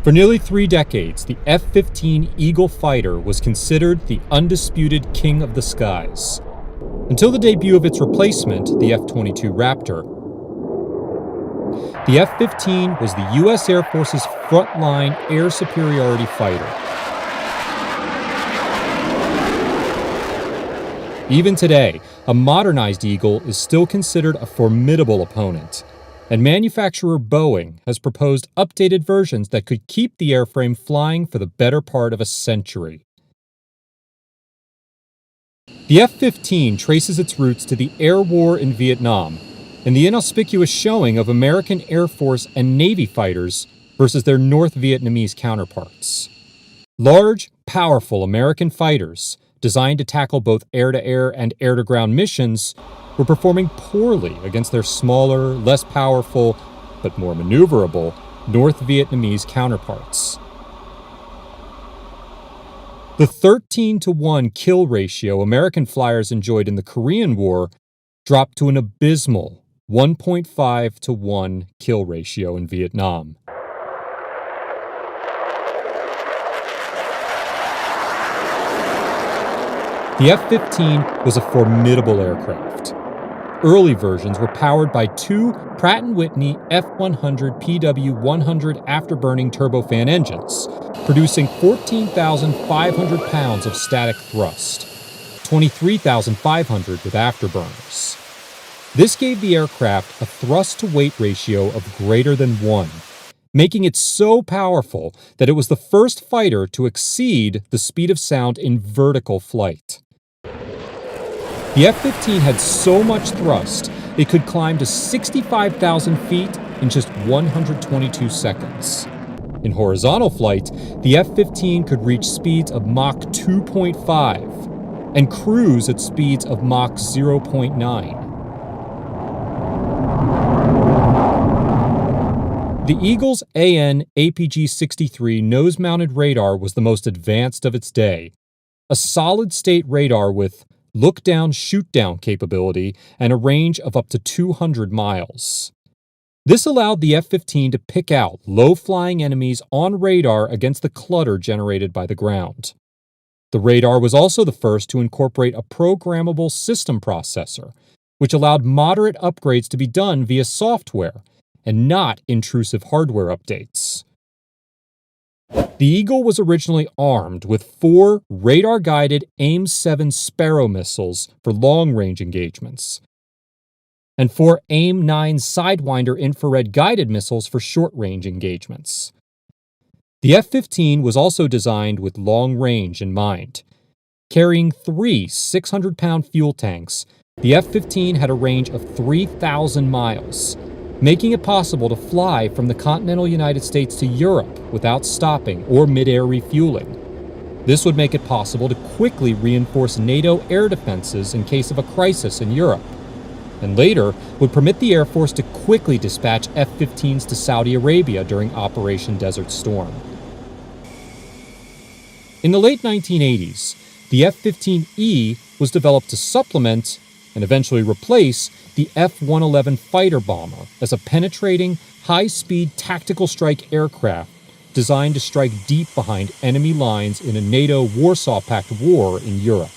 For nearly 3 decades, the F-15 Eagle fighter was considered the undisputed king of the skies, until the debut of its replacement, the F-22 Raptor. The F-15 was the U.S. Air Force's frontline air superiority fighter. Even today, a modernized Eagle is still considered a formidable opponent, and manufacturer Boeing has proposed updated versions that could keep the airframe flying for the better part of a century. The F-15 traces its roots to the air war in Vietnam and the inauspicious showing of American Air Force and Navy fighters versus their North Vietnamese counterparts. Large, powerful American fighters, designed to tackle both air-to-air and air-to-ground missions, were performing poorly against their smaller, less powerful, but more maneuverable North Vietnamese counterparts. The 13-to-1 kill ratio American flyers enjoyed in the Korean War dropped to an abysmal 1.5-to-1 kill ratio in Vietnam. The F-15 was a formidable aircraft. Early versions were powered by 2 Pratt & Whitney F-100 PW-100 afterburning turbofan engines, producing 14,500 pounds of static thrust, 23,500 with afterburners. This gave the aircraft a thrust-to-weight ratio of greater than 1, making it so powerful that it was the first fighter to exceed the speed of sound in vertical flight. The F-15 had so much thrust, it could climb to 65,000 feet in just 122 seconds. In horizontal flight, the F-15 could reach speeds of Mach 2.5 and cruise at speeds of Mach 0.9. The Eagle's AN APG-63 nose-mounted radar was the most advanced of its day, a solid-state radar with look-down, shoot-down capability and a range of up to 200 miles. This allowed the F-15 to pick out low-flying enemies on radar against the clutter generated by the ground. The radar was also the first to incorporate a programmable system processor, which allowed moderate upgrades to be done via software and not intrusive hardware updates. The Eagle was originally armed with 4 radar-guided AIM-7 Sparrow missiles for long-range engagements, and 4 AIM-9 Sidewinder infrared-guided missiles for short-range engagements. The F-15 was also designed with long range in mind. Carrying 3 600-pound fuel tanks, the F-15 had a range of 3,000 miles, making it possible to fly from the continental United States to Europe without stopping or mid-air refueling. This would make it possible to quickly reinforce NATO air defenses in case of a crisis in Europe, and later would permit the Air Force to quickly dispatch F-15s to Saudi Arabia during Operation Desert Storm. In the late 1980s, the F-15E was developed to supplement and eventually replace the F-111 fighter bomber as a penetrating, high-speed tactical strike aircraft designed to strike deep behind enemy lines in a NATO Warsaw Pact war in Europe.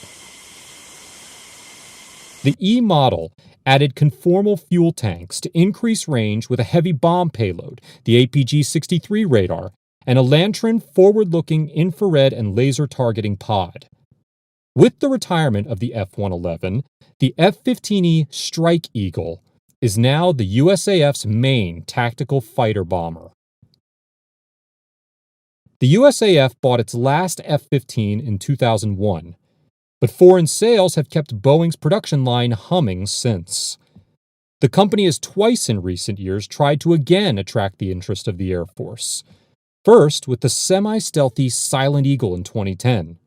The E model added conformal fuel tanks to increase range with a heavy bomb payload, the APG-63 radar, and a Lantern forward-looking infrared and laser targeting pod. With the retirement of the F-111, the F-15E Strike Eagle is now the USAF's main tactical fighter bomber. The USAF bought its last F-15 in 2001, but foreign sales have kept Boeing's production line humming since. The company has twice in recent years tried to again attract the interest of the Air Force. First, with the semi-stealthy Silent Eagle in 2010.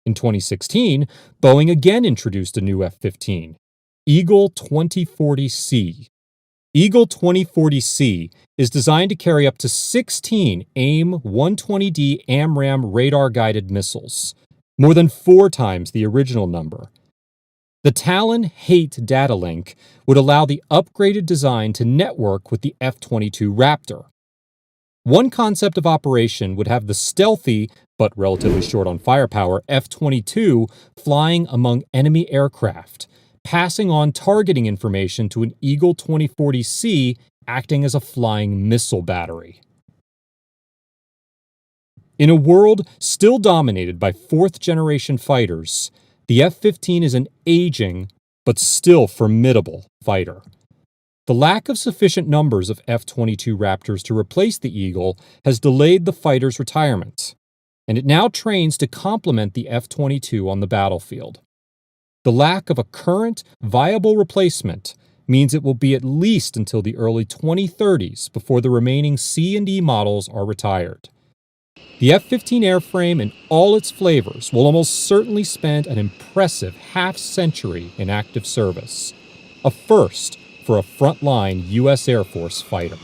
In 2016, Boeing again introduced a new F-15, Eagle 2040C. Eagle 2040C is designed to carry up to 16 AIM-120D AMRAAM radar-guided missiles, more than 4 times the original number. The Talon Hate data link would allow the upgraded design to network with the F-22 Raptor. One concept of operation would have the stealthy, but relatively short on firepower, F-22 flying among enemy aircraft, passing on targeting information to an Eagle 2040C acting as a flying missile battery. In a world still dominated by fourth-generation fighters, the F-15 is an aging, but still formidable fighter. The lack of sufficient numbers of F-22 Raptors to replace the Eagle has delayed the fighter's retirement, and it now trains to complement the F-22 on the battlefield. The lack of a current, viable replacement means it will be at least until the early 2030s before the remaining C and E models are retired. The F-15 airframe in all its flavors will almost certainly spend an impressive half-century in active service, a first for a frontline U.S. Air Force fighter.